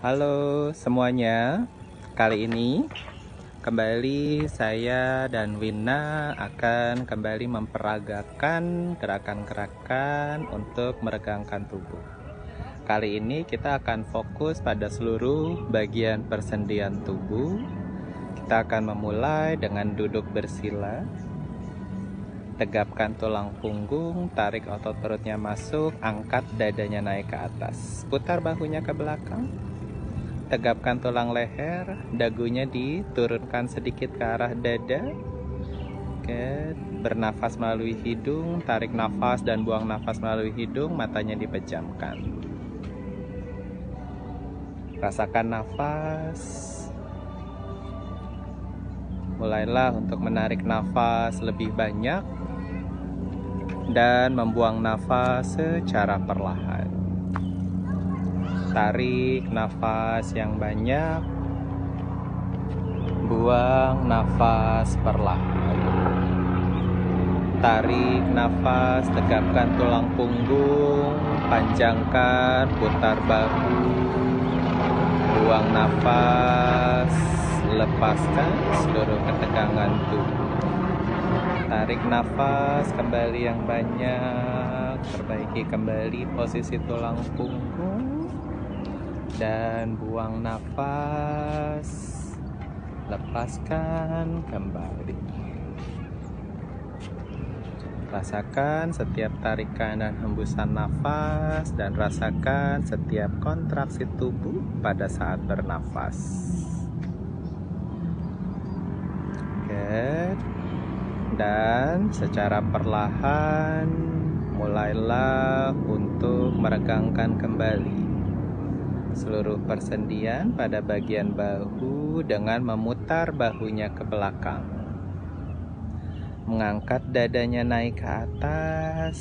Halo semuanya, kali ini kembali saya dan Wina akan kembali memperagakan gerakan-gerakan untuk meregangkan tubuh. Kali ini kita akan fokus pada seluruh bagian persendian tubuh. Kita akan memulai dengan duduk bersila. Tegapkan tulang punggung, tarik otot perutnya masuk, angkat dadanya naik ke atas. Putar bahunya ke belakang. Tegapkan tulang leher, dagunya diturunkan sedikit ke arah dada. Oke, bernafas melalui hidung, tarik nafas dan buang nafas melalui hidung, matanya dipejamkan. Rasakan nafas. Mulailah untuk menarik nafas lebih banyak dan membuang nafas secara perlahan. Tarik nafas yang banyak, buang nafas perlahan. Tarik nafas, tegapkan tulang punggung, panjangkan, putar bahu, buang nafas, lepaskan seluruh ketegangan tubuh. Tarik nafas kembali yang banyak, perbaiki kembali posisi tulang punggung, dan buang nafas, lepaskan kembali. Rasakan setiap tarikan dan hembusan nafas, dan rasakan setiap kontraksi tubuh pada saat bernafas. Oke. Dan secara perlahan mulailah untuk meregangkan kembali seluruh persendian pada bagian bahu dengan memutar bahunya ke belakang. Mengangkat dadanya naik ke atas.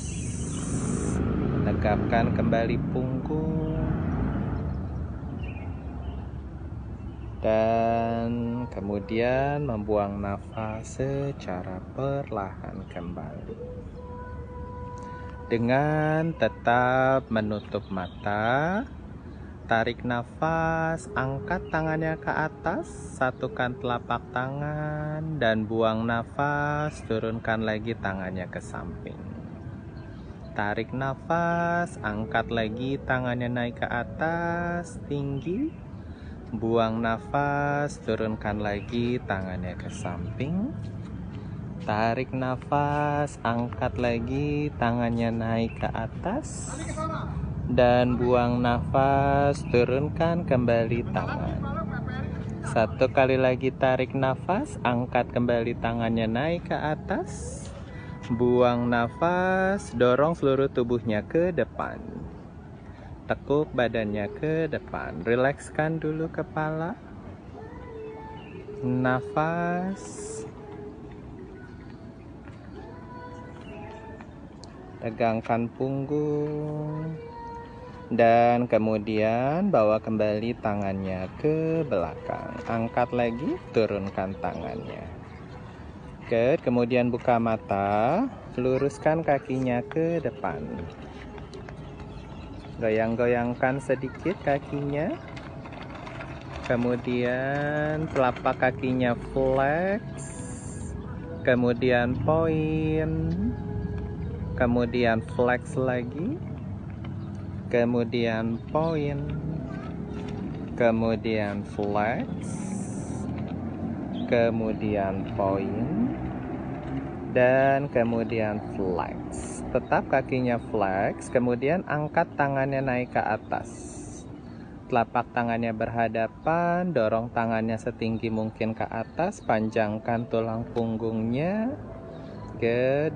Tegapkan kembali punggung. Dan kemudian membuang nafas secara perlahan kembali. Dengan tetap menutup mata, tarik nafas, angkat tangannya ke atas, satukan telapak tangan, dan buang nafas, turunkan lagi tangannya ke samping. Tarik nafas, angkat lagi tangannya naik ke atas, tinggi. Buang nafas, turunkan lagi tangannya ke samping. Tarik nafas, angkat lagi tangannya naik ke atas. Dan buang nafas, turunkan kembali tangan. Satu kali lagi tarik nafas, angkat kembali tangannya naik ke atas. Buang nafas, dorong seluruh tubuhnya ke depan. Tekuk badannya ke depan. Rilekskan dulu kepala. Nafas. Tegangkan punggung. Dan kemudian bawa kembali tangannya ke belakang. Angkat lagi, turunkan tangannya. Oke, kemudian buka mata. Luruskan kakinya ke depan. Goyang-goyangkan sedikit kakinya. Kemudian telapak kakinya flex. Kemudian point. Kemudian flex lagi. Kemudian point. Kemudian flex. Kemudian point. Dan kemudian flex. Tetap kakinya flex, kemudian angkat tangannya naik ke atas. Telapak tangannya berhadapan, dorong tangannya setinggi mungkin ke atas, panjangkan tulang punggungnya.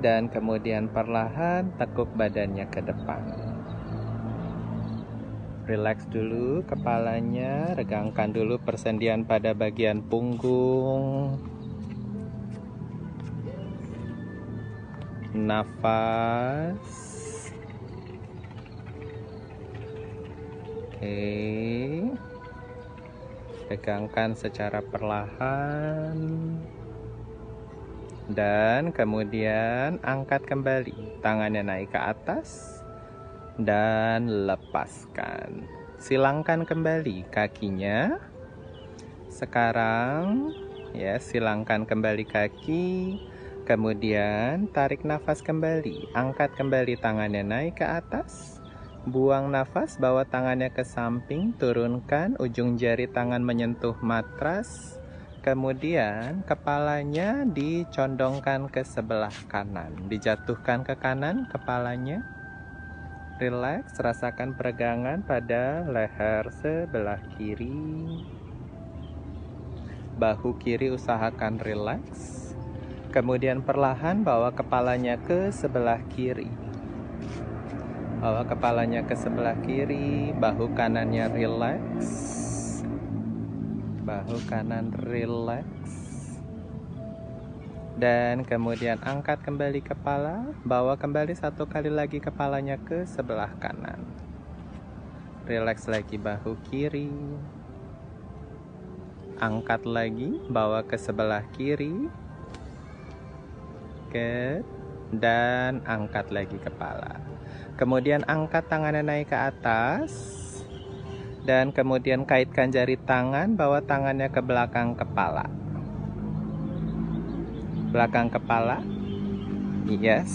Dan kemudian perlahan tekuk badannya ke depan. Relax dulu kepalanya, regangkan dulu persendian pada bagian punggung. Nafas. Oke. Pegangkan secara perlahan. Dan kemudian angkat kembali. Tangannya naik ke atas. Dan lepaskan. Silangkan kembali kakinya. Sekarang ya, silangkan kembali kaki. Kemudian tarik nafas kembali. Angkat kembali tangannya naik ke atas. Buang nafas, bawa tangannya ke samping, turunkan ujung jari tangan menyentuh matras. Kemudian kepalanya dicondongkan ke sebelah kanan, dijatuhkan ke kanan kepalanya. Rileks, rasakan peregangan pada leher sebelah kiri. Bahu kiri usahakan rileks. Kemudian perlahan bawa kepalanya ke sebelah kiri. Bawa kepalanya ke sebelah kiri, bahu kanannya rileks. Bahu kanan rileks. Dan kemudian angkat kembali kepala, bawa kembali satu kali lagi kepalanya ke sebelah kanan. Rileks lagi bahu kiri. Angkat lagi, bawa ke sebelah kiri. Dan angkat lagi kepala. Kemudian angkat tangannya naik ke atas. Dan kemudian kaitkan jari tangan, bawa tangannya ke belakang kepala. Belakang kepala, yes.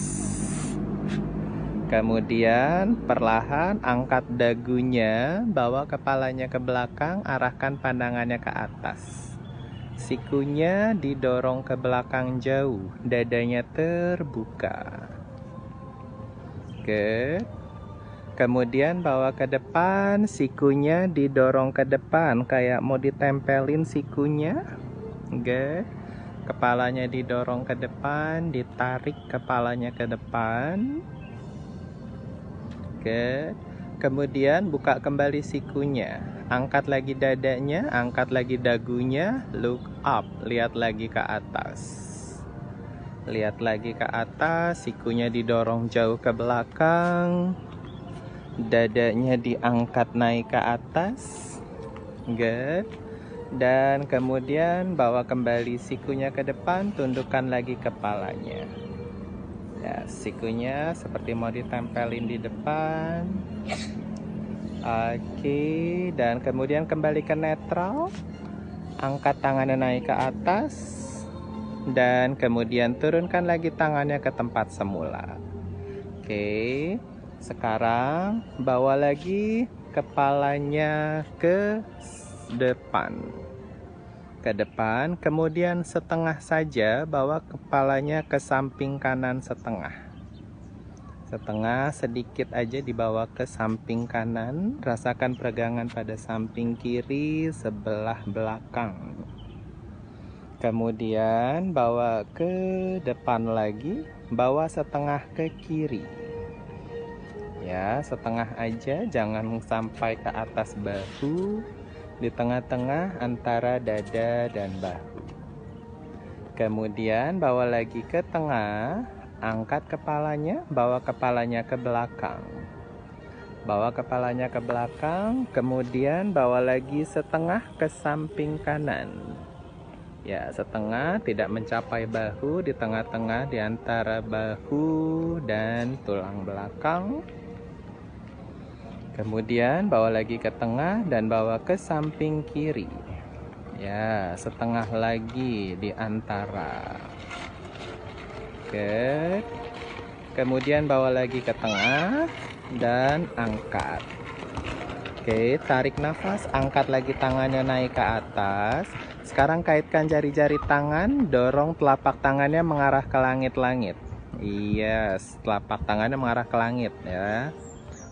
Kemudian perlahan angkat dagunya, bawa kepalanya ke belakang, arahkan pandangannya ke atas. Sikunya didorong ke belakang jauh, dadanya terbuka. Good. Kemudian bawa ke depan, sikunya didorong ke depan, kayak mau ditempelin sikunya. Good. Kepalanya didorong ke depan, ditarik kepalanya ke depan. Good. Kemudian buka kembali sikunya. Angkat lagi dadanya, angkat lagi dagunya, look up, lihat lagi ke atas. Lihat lagi ke atas, sikunya didorong jauh ke belakang. Dadanya diangkat naik ke atas. Good. Dan kemudian bawa kembali sikunya ke depan, tundukkan lagi kepalanya. Ya, sikunya seperti mau ditempelin di depan. Oke, dan kemudian kembali ke netral. Angkat tangannya naik ke atas. Dan kemudian turunkan lagi tangannya ke tempat semula. Oke, sekarang bawa lagi kepalanya ke depan. Ke depan, kemudian setengah saja, bawa kepalanya ke samping kanan setengah. Setengah, sedikit aja dibawa ke samping kanan. Rasakan peregangan pada samping kiri sebelah belakang. Kemudian bawa ke depan lagi, bawa setengah ke kiri. Ya, setengah aja, jangan sampai ke atas bahu. Di tengah-tengah antara dada dan bahu. Kemudian bawa lagi ke tengah, angkat kepalanya, bawa kepalanya ke belakang. Bawa kepalanya ke belakang, kemudian bawa lagi setengah ke samping kanan. Ya, setengah tidak mencapai bahu, di tengah-tengah di antara bahu dan tulang belakang. Kemudian bawa lagi ke tengah dan bawa ke samping kiri. Ya, setengah lagi di antara. Good. Kemudian bawa lagi ke tengah dan angkat. Oke, tarik nafas, angkat lagi tangannya naik ke atas. Sekarang kaitkan jari-jari tangan, dorong telapak tangannya mengarah ke langit-langit. Yes, telapak tangannya mengarah ke langit ya.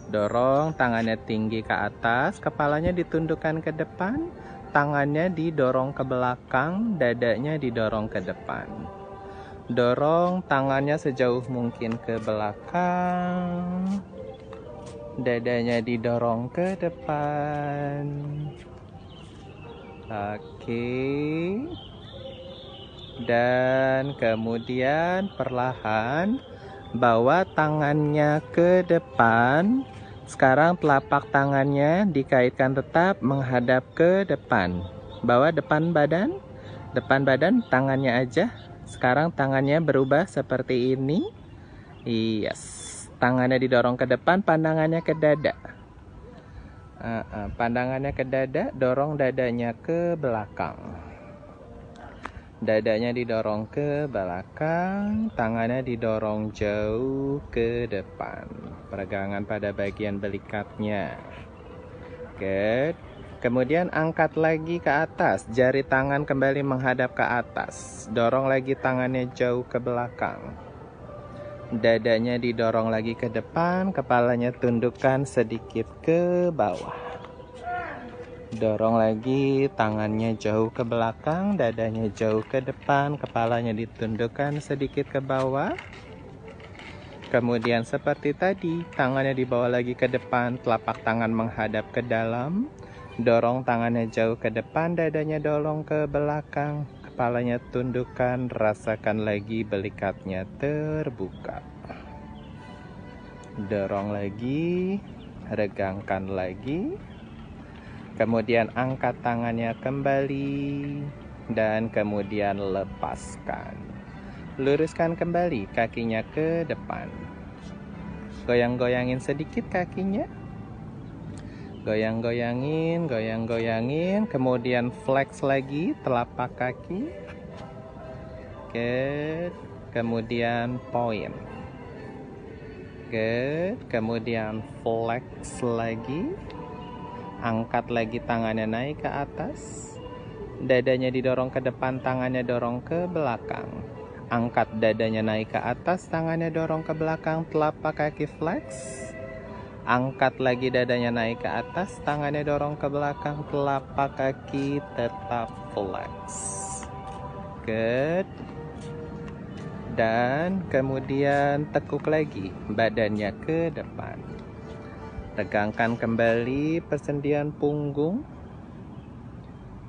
Dorong tangannya tinggi ke atas, kepalanya ditundukkan ke depan, tangannya didorong ke belakang, dadanya didorong ke depan. Dorong tangannya sejauh mungkin ke belakang, dadanya didorong ke depan. Oke. Dan kemudian perlahan bawa tangannya ke depan. Sekarang telapak tangannya dikaitkan tetap menghadap ke depan. Bawa depan badan, tangannya aja. Sekarang tangannya berubah seperti ini. Yes, tangannya didorong ke depan, pandangannya ke dada. Pandangannya ke dada, dorong dadanya ke belakang. Dadanya didorong ke belakang, tangannya didorong jauh ke depan. Peregangan pada bagian belikatnya. Good. Kemudian angkat lagi ke atas, jari tangan kembali menghadap ke atas. Dorong lagi tangannya jauh ke belakang. Dadanya didorong lagi ke depan, kepalanya tundukkan sedikit ke bawah. Dorong lagi tangannya jauh ke belakang, dadanya jauh ke depan, kepalanya ditundukkan sedikit ke bawah. Kemudian seperti tadi, tangannya dibawa lagi ke depan, telapak tangan menghadap ke dalam. Dorong tangannya jauh ke depan, dadanya dorong ke belakang, kepalanya tundukkan, rasakan lagi belikatnya terbuka. Dorong lagi, regangkan lagi. Kemudian angkat tangannya kembali dan kemudian lepaskan. Luruskan kembali kakinya ke depan. Goyang-goyangin sedikit kakinya. Goyang-goyangin, goyang-goyangin. Kemudian flex lagi telapak kaki. Good. Kemudian point. Good. Kemudian flex lagi. Angkat lagi tangannya naik ke atas. Dadanya didorong ke depan, tangannya dorong ke belakang. Angkat dadanya naik ke atas, tangannya dorong ke belakang, telapak kaki flex. Angkat lagi dadanya naik ke atas, tangannya dorong ke belakang, telapak kaki tetap flex. Good. Dan kemudian tekuk lagi badannya ke depan. Tegangkan kembali persendian punggung.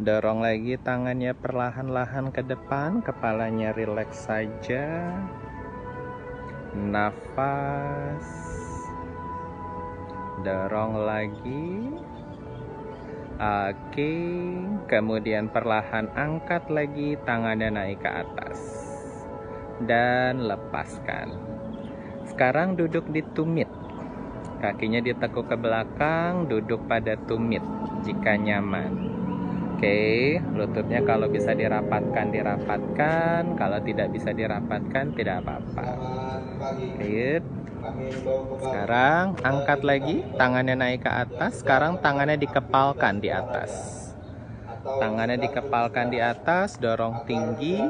Dorong lagi tangannya perlahan-lahan ke depan, kepalanya rileks saja. Nafas. Dorong lagi. Oke, kemudian perlahan angkat lagi, tangannya naik ke atas. Dan lepaskan. Sekarang duduk di tumit. Kakinya ditekuk ke belakang, duduk pada tumit jika nyaman. Oke, lututnya kalau bisa dirapatkan, dirapatkan. Kalau tidak bisa dirapatkan, tidak apa-apa. Oke. Sekarang angkat lagi, tangannya naik ke atas. Sekarang tangannya dikepalkan di atas. Tangannya dikepalkan di atas, dorong tinggi,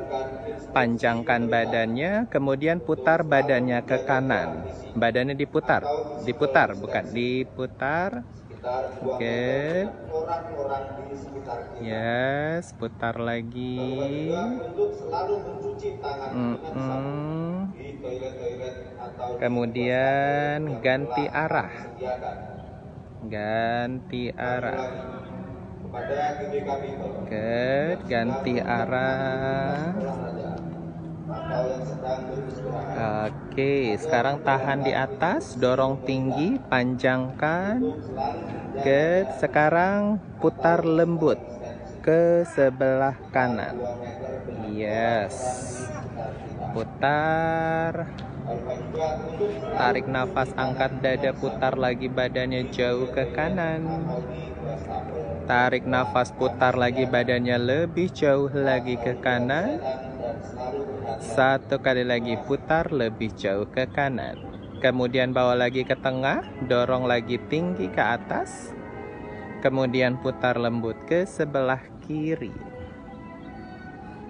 panjangkan badannya, kemudian putar badannya ke kanan. Badannya diputar, bukan diputar. Oke. Yes, putar lagi. Kemudian ganti arah. Ganti arah. Good, ganti arah. Oke, sekarang tahan di atas, dorong tinggi, panjangkan. Good, sekarang putar lembut ke sebelah kanan. Yes. Putar. Tarik nafas, angkat dada, putar lagi badannya jauh ke kanan. Tarik nafas, putar lagi badannya lebih jauh lagi ke kanan. Satu kali lagi, putar lebih jauh ke kanan. Kemudian bawa lagi ke tengah, dorong lagi tinggi ke atas. Kemudian putar lembut ke sebelah kiri.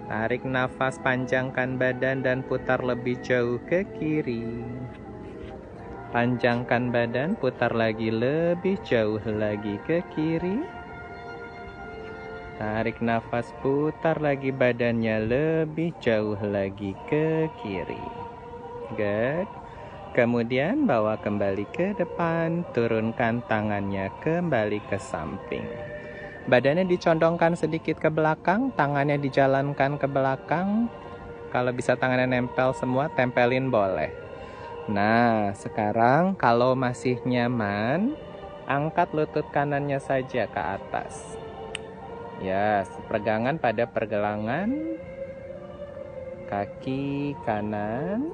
Tarik nafas, panjangkan badan dan putar lebih jauh ke kiri. Panjangkan badan, putar lagi lebih jauh lagi ke kiri. Tarik nafas, putar lagi badannya lebih jauh lagi ke kiri. Good. Kemudian bawa kembali ke depan, turunkan tangannya kembali ke samping. Badannya dicondongkan sedikit ke belakang, tangannya dijalankan ke belakang. Kalau bisa tangannya nempel semua, tempelin boleh. Nah, sekarang kalau masih nyaman, angkat lutut kanannya saja ke atas. Ya, pegangan pada pergelangan kaki kanan.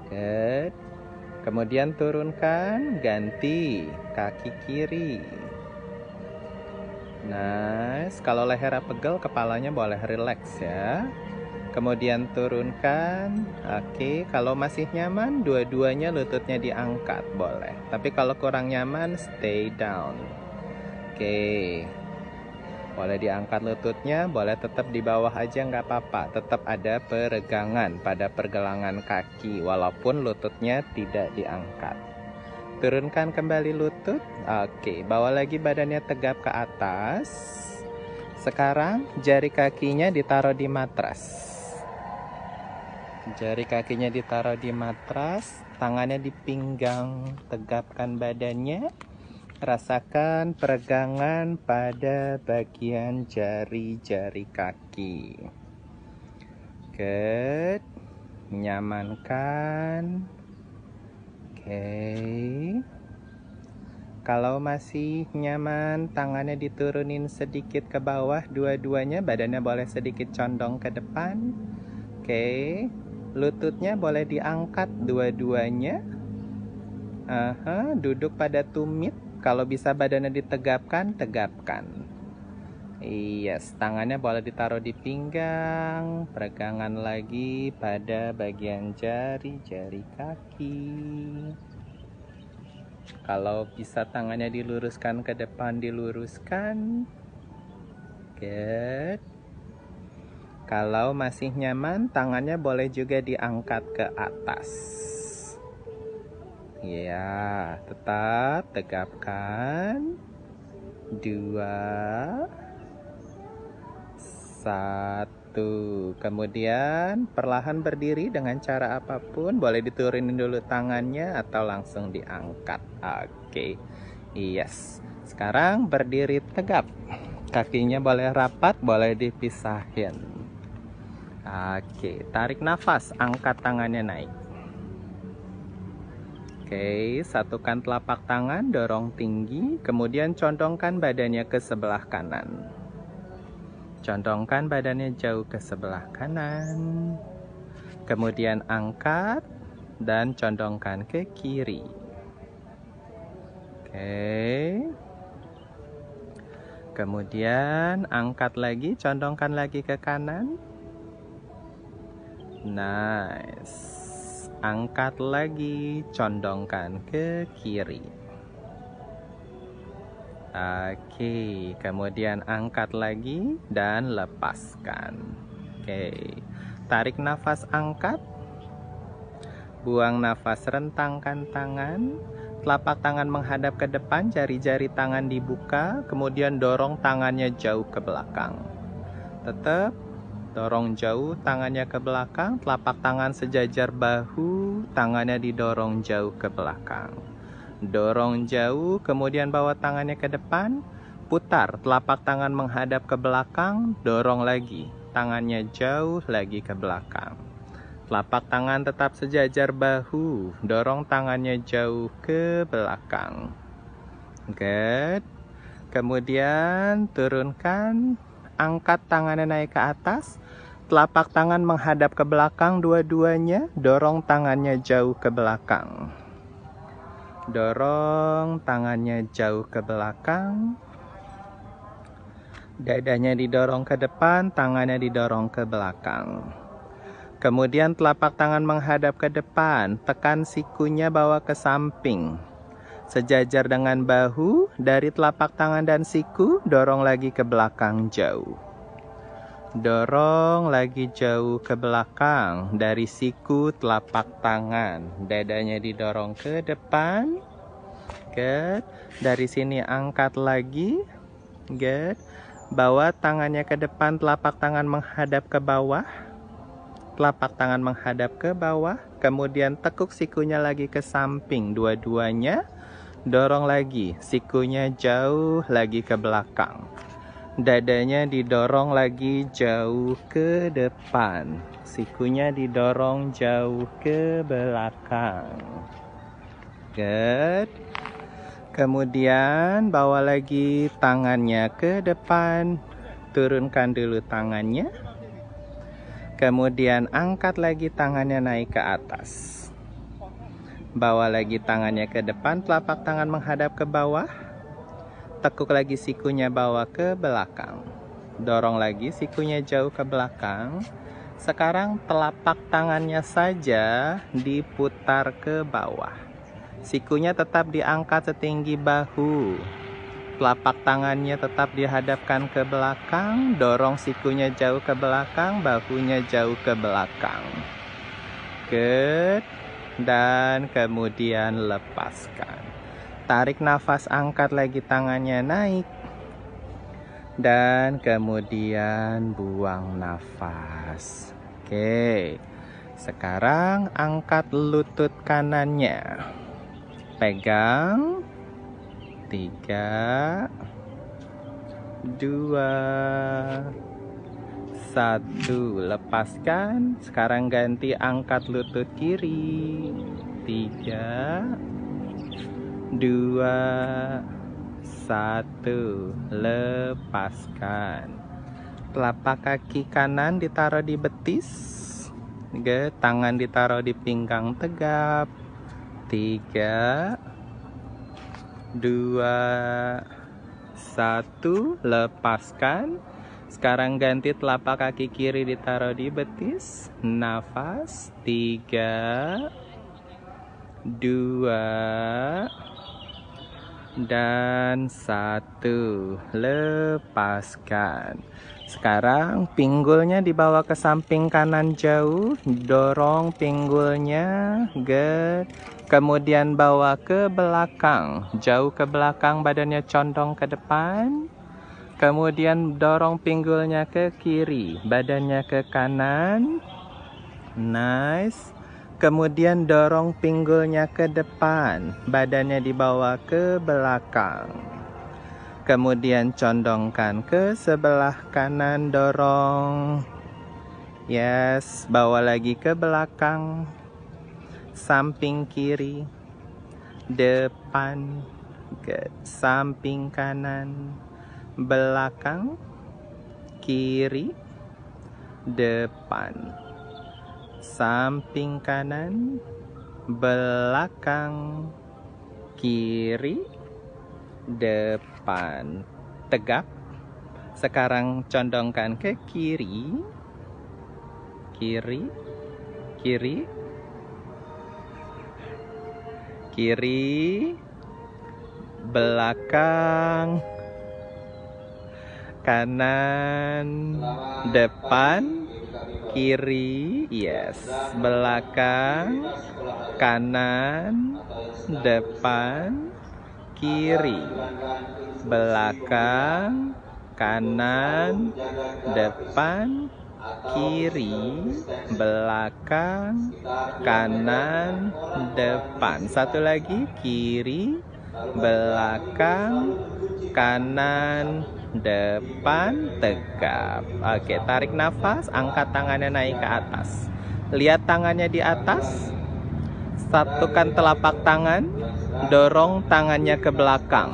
Good. Kemudian turunkan, ganti kaki kiri. Nice. Kalau lehernya pegel, kepalanya boleh relax ya. Kemudian turunkan. Oke, kalau masih nyaman, dua-duanya lututnya diangkat, boleh. Tapi kalau kurang nyaman, stay down. Oke. Boleh diangkat lututnya, boleh tetap di bawah aja nggak apa-apa. Tetap ada peregangan pada pergelangan kaki, walaupun lututnya tidak diangkat. Turunkan kembali lutut. Oke, bawa lagi badannya tegap ke atas. Sekarang jari kakinya ditaruh di matras. Jari kakinya ditaruh di matras, tangannya di pinggang, tegapkan badannya. Rasakan peregangan pada bagian jari-jari kaki. Good. Nyamankan. Oke. Kalau masih nyaman, tangannya diturunin sedikit ke bawah, dua-duanya, badannya boleh sedikit condong ke depan. Oke. Lututnya boleh diangkat dua-duanya. Duduk pada tumit. Kalau bisa badannya ditegapkan, tegapkan. Yes, tangannya boleh ditaruh di pinggang. Peregangan lagi pada bagian jari-jari kaki. Kalau bisa tangannya diluruskan ke depan, diluruskan. Good. Kalau masih nyaman, tangannya boleh juga diangkat ke atas. Ya, tetap tegapkan. 2, 1. Kemudian perlahan berdiri dengan cara apapun. Boleh diturunin dulu tangannya atau langsung diangkat. Oke. Yes. Sekarang berdiri tegap. Kakinya boleh rapat, boleh dipisahin. Oke, tarik nafas, angkat tangannya naik. Oke, satukan telapak tangan, dorong tinggi, kemudian condongkan badannya ke sebelah kanan. Condongkan badannya jauh ke sebelah kanan. Kemudian angkat dan condongkan ke kiri. Oke. Kemudian angkat lagi, condongkan lagi ke kanan. Nice. Angkat lagi, condongkan ke kiri. Oke, kemudian angkat lagi dan lepaskan. Oke, tarik nafas, angkat. Buang nafas, rentangkan tangan. Telapak tangan menghadap ke depan, jari-jari tangan dibuka. Kemudian dorong tangannya jauh ke belakang. Tetap dorong jauh tangannya ke belakang, telapak tangan sejajar bahu, tangannya didorong jauh ke belakang. Dorong jauh, kemudian bawa tangannya ke depan, putar, telapak tangan menghadap ke belakang, dorong lagi, tangannya jauh lagi ke belakang. Telapak tangan tetap sejajar bahu, dorong tangannya jauh ke belakang. Good. Kemudian turunkan, angkat tangannya naik ke atas. Telapak tangan menghadap ke belakang dua-duanya, dorong tangannya jauh ke belakang. Dorong tangannya jauh ke belakang. Dadanya didorong ke depan, tangannya didorong ke belakang. Kemudian telapak tangan menghadap ke depan, tekan sikunya bawa ke samping. Sejajar dengan bahu, dari telapak tangan dan siku, dorong lagi ke belakang jauh. Dorong lagi jauh ke belakang, dari siku telapak tangan, dadanya didorong ke depan. Good. Dari sini angkat lagi. Good. Bawa tangannya ke depan, telapak tangan menghadap ke bawah. Telapak tangan menghadap ke bawah, kemudian tekuk sikunya lagi ke samping dua-duanya. Dorong lagi, sikunya jauh lagi ke belakang. Dadanya didorong lagi jauh ke depan. Sikunya didorong jauh ke belakang. Good. Kemudian bawa lagi tangannya ke depan. Turunkan dulu tangannya. Kemudian angkat lagi tangannya naik ke atas. Bawa lagi tangannya ke depan, telapak tangan menghadap ke bawah. Tekuk lagi sikunya bawa ke belakang. Dorong lagi sikunya jauh ke belakang. Sekarang telapak tangannya saja diputar ke bawah. Sikunya tetap diangkat setinggi bahu. Telapak tangannya tetap dihadapkan ke belakang. Dorong sikunya jauh ke belakang, bahunya jauh ke belakang. Good. Dan kemudian lepaskan. Tarik nafas, angkat lagi tangannya naik. Dan kemudian buang nafas. Oke. Sekarang angkat lutut kanannya. Pegang. 3, 2, 1. Lepaskan. Sekarang ganti, angkat lutut kiri. 3, 2, 1. Lepaskan. Telapak kaki kanan ditaruh di betis. Tangan ditaruh di pinggang tegap. 3, 2, 1. Lepaskan. Sekarang ganti, telapak kaki kiri ditaruh di betis. Nafas. 3, 2, dan 1. Lepaskan. Sekarang pinggulnya dibawa ke samping kanan jauh. Dorong pinggulnya. Good. Kemudian bawa ke belakang. Jauh ke belakang, badannya condong ke depan. Kemudian dorong pinggulnya ke kiri, badannya ke kanan. Nice. Kemudian dorong pinggulnya ke depan, badannya dibawa ke belakang. Kemudian condongkan ke sebelah kanan, dorong. Yes, bawa lagi ke belakang. Samping kiri, depan, ke samping kanan, belakang, kiri, depan, samping kanan, belakang, kiri, depan. Tegak. Sekarang condongkan ke kiri, kiri, kiri, kiri, belakang, kanan, depan, kiri. Yes, belakang, kanan, depan, kiri, belakang, kanan, depan, kiri, belakang, kanan, depan. Satu lagi, kiri, belakang, kanan, depan, tegap. Oke, tarik nafas, angkat tangannya naik ke atas. Lihat tangannya di atas. Satukan telapak tangan, dorong tangannya ke belakang.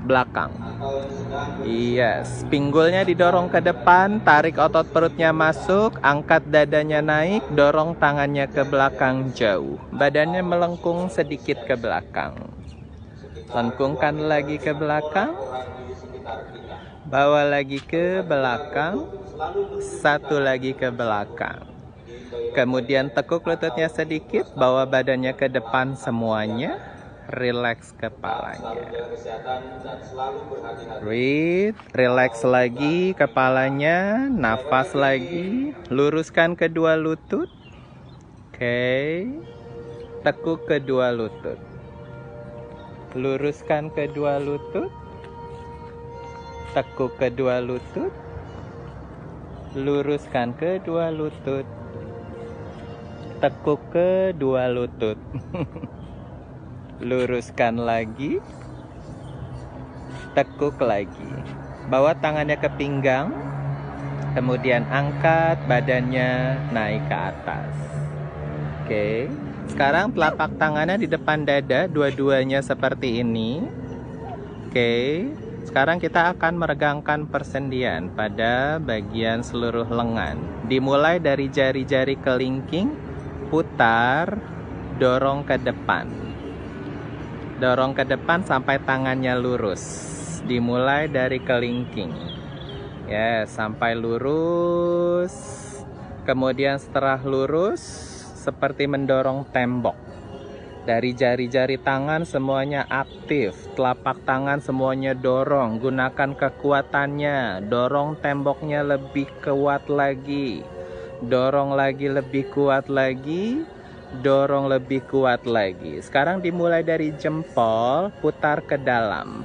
Belakang. Yes, pinggulnya didorong ke depan, tarik otot perutnya masuk, angkat dadanya naik, dorong tangannya ke belakang jauh. Badannya melengkung sedikit ke belakang. Lengkungkan lagi ke belakang. Bawa lagi ke belakang. Satu lagi ke belakang. Kemudian tekuk lututnya sedikit, bawa badannya ke depan semuanya. Relax kepalanya. Breathe. Relax lagi kepalanya. Nafas lagi. Luruskan kedua lutut. Oke. Tekuk kedua lutut. Luruskan kedua lutut. Tekuk kedua lutut. Luruskan kedua lutut. Tekuk kedua lutut. Luruskan lagi. Tekuk lagi. Bawa tangannya ke pinggang. Kemudian angkat badannya naik ke atas. Oke. Sekarang telapak tangannya di depan dada, dua-duanya seperti ini. Oke. Sekarang kita akan meregangkan persendian pada bagian seluruh lengan. Dimulai dari jari-jari kelingking, putar, dorong ke depan. Dorong ke depan sampai tangannya lurus. Dimulai dari kelingking. Ya, sampai lurus. Kemudian setelah lurus, seperti mendorong tembok. Dari jari-jari tangan semuanya aktif, telapak tangan semuanya dorong, gunakan kekuatannya, dorong temboknya lebih kuat lagi, dorong lagi lebih kuat lagi, dorong lebih kuat lagi. Sekarang dimulai dari jempol, putar ke dalam.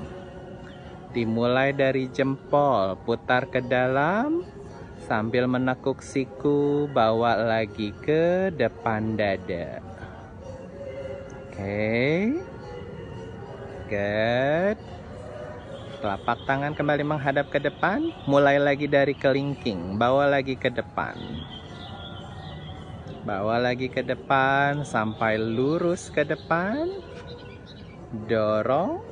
Dimulai dari jempol, putar ke dalam, sambil menekuk siku, bawa lagi ke depan dada. Oke, good. Telapak tangan kembali menghadap ke depan. Mulai lagi dari kelingking, bawa lagi ke depan. Bawa lagi ke depan sampai lurus ke depan. Dorong.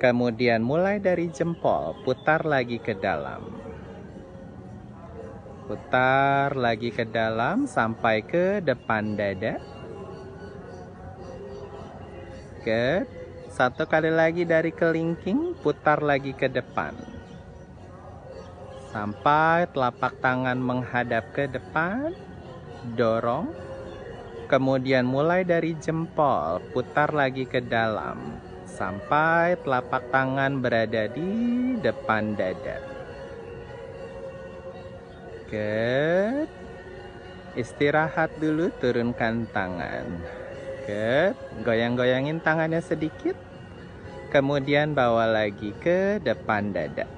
Kemudian mulai dari jempol, putar lagi ke dalam. Putar lagi ke dalam sampai ke depan dada. Good. Satu kali lagi dari kelingking, putar lagi ke depan. Sampai telapak tangan menghadap ke depan, dorong. Kemudian mulai dari jempol, putar lagi ke dalam. Sampai telapak tangan berada di depan dada. Good. Istirahat dulu, turunkan tangan. Good. Goyang-goyangin tangannya sedikit. Kemudian bawa lagi ke depan dada.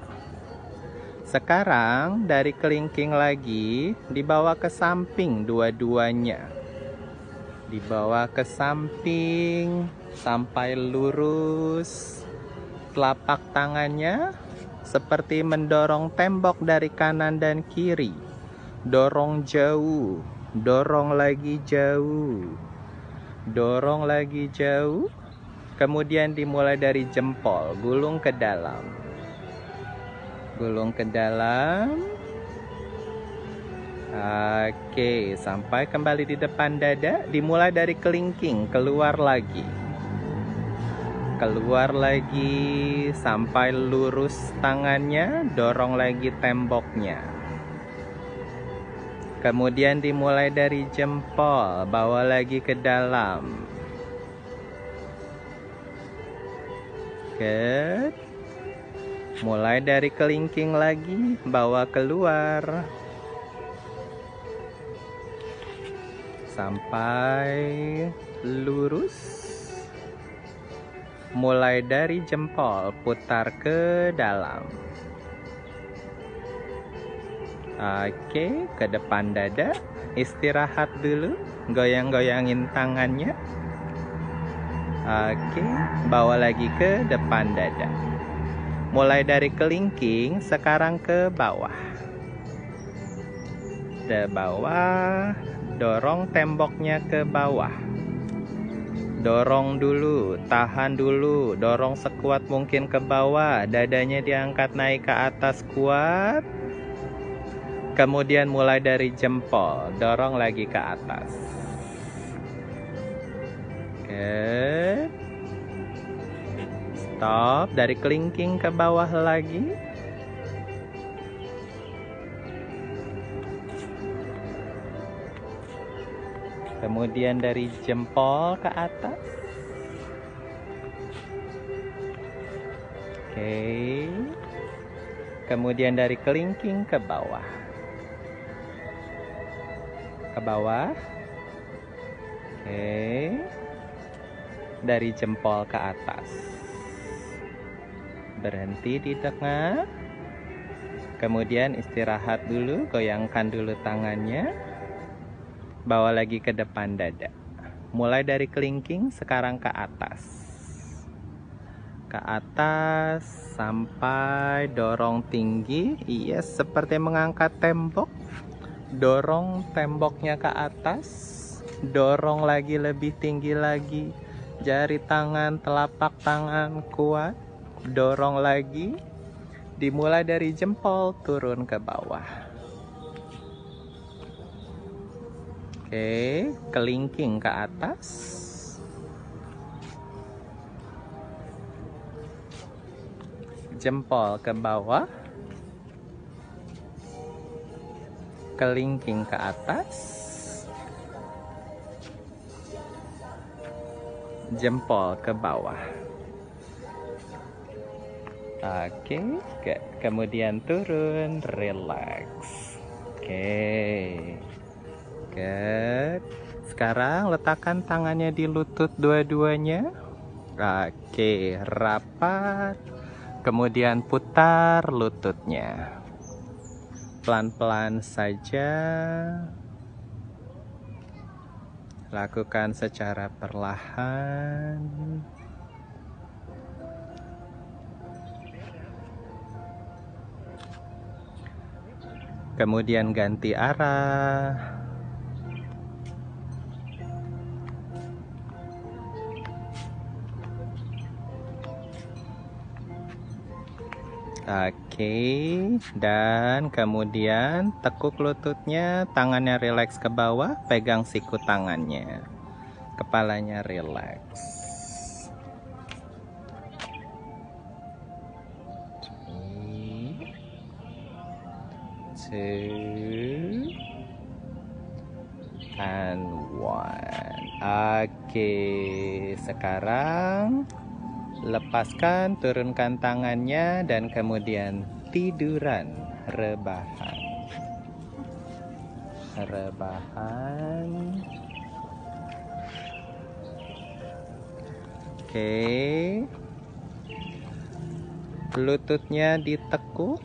Sekarang dari kelingking lagi, dibawa ke samping dua-duanya. Dibawa ke samping sampai lurus. Telapak tangannya seperti mendorong tembok dari kanan dan kiri. Dorong jauh, dorong lagi jauh, dorong lagi jauh. Kemudian dimulai dari jempol, gulung ke dalam. Gulung ke dalam. Oke, sampai kembali di depan dada. Dimulai dari kelingking, keluar lagi. Keluar lagi sampai lurus tangannya, dorong lagi temboknya. Kemudian dimulai dari jempol, bawa lagi ke dalam. Good. Mulai dari kelingking lagi, bawa keluar. Sampai lurus. Mulai dari jempol, putar ke dalam. Oke, ke depan dada. Istirahat dulu, goyang-goyangin tangannya. Oke, bawa lagi ke depan dada. Mulai dari kelingking, sekarang ke bawah. Ke bawah, dorong temboknya ke bawah. Dorong dulu, tahan dulu, dorong sekuat mungkin ke bawah. Dadanya diangkat naik ke atas kuat. Kemudian mulai dari jempol, dorong lagi ke atas. Good. Stop, dari kelingking ke bawah lagi. Kemudian dari jempol ke atas. Oke. Kemudian dari kelingking ke bawah. Ke bawah. Oke. Dari jempol ke atas. Berhenti di tengah. Kemudian istirahat dulu, goyangkan dulu tangannya. Bawa lagi ke depan dada. Mulai dari kelingking, sekarang ke atas. Ke atas sampai dorong tinggi. Yes, seperti mengangkat tembok. Dorong temboknya ke atas. Dorong lagi lebih tinggi lagi. Jari tangan, telapak tangan kuat. Dorong lagi. Dimulai dari jempol, turun ke bawah. Oke, kelingking ke atas. Jempol ke bawah. Kelingking ke atas. Jempol ke bawah. Oke, kemudian turun, relax. Oke. Good. Sekarang letakkan tangannya di lutut dua-duanya. Oke, rapat. Kemudian putar lututnya. Pelan-pelan saja. Lakukan secara perlahan. Kemudian ganti arah. Oke, dan kemudian tekuk lututnya, tangannya rileks ke bawah, pegang siku tangannya, kepalanya rileks. 3, 2, and 1. Oke, sekarang lepaskan, turunkan tangannya, dan kemudian tiduran, rebahan. Rebahan. Oke. Lututnya ditekuk.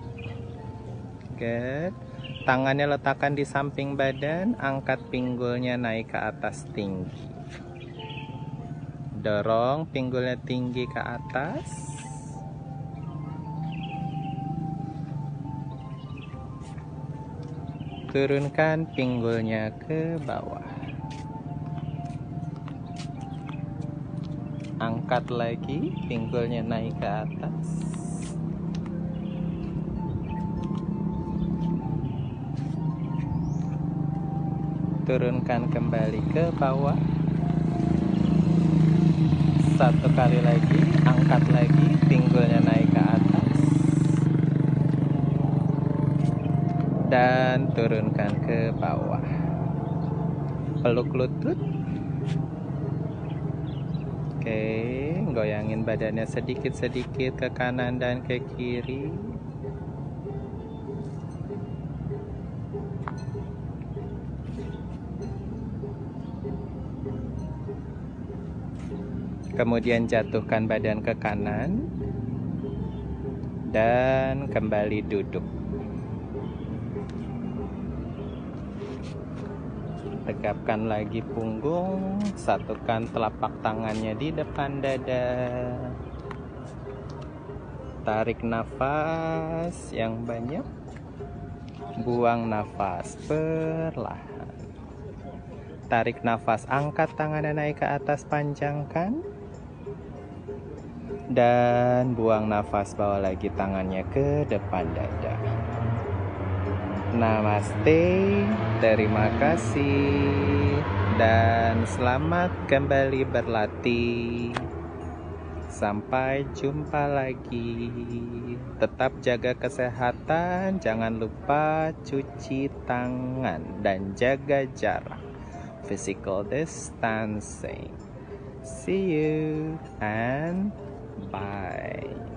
Good. Tangannya letakkan di samping badan, angkat pinggulnya naik ke atas tinggi. Dorong pinggulnya tinggi ke atas. Turunkan pinggulnya ke bawah. Angkat lagi, pinggulnya naik ke atas. Turunkan kembali ke bawah. Satu kali lagi, angkat lagi, pinggulnya naik ke atas. Dan turunkan ke bawah. Peluk lutut. Oke, goyangin badannya sedikit-sedikit ke kanan dan ke kiri. Kemudian jatuhkan badan ke kanan dan kembali duduk. Tegapkan lagi punggung, satukan telapak tangannya di depan dada. Tarik nafas yang banyak, buang nafas perlahan. Tarik nafas, angkat tangannya naik ke atas, panjangkan. Dan buang nafas, bawa lagi tangannya ke depan dada. Namaste, terima kasih, dan selamat kembali berlatih. Sampai jumpa lagi. Tetap jaga kesehatan, jangan lupa cuci tangan dan jaga jarak. Physical distancing. See you and bye.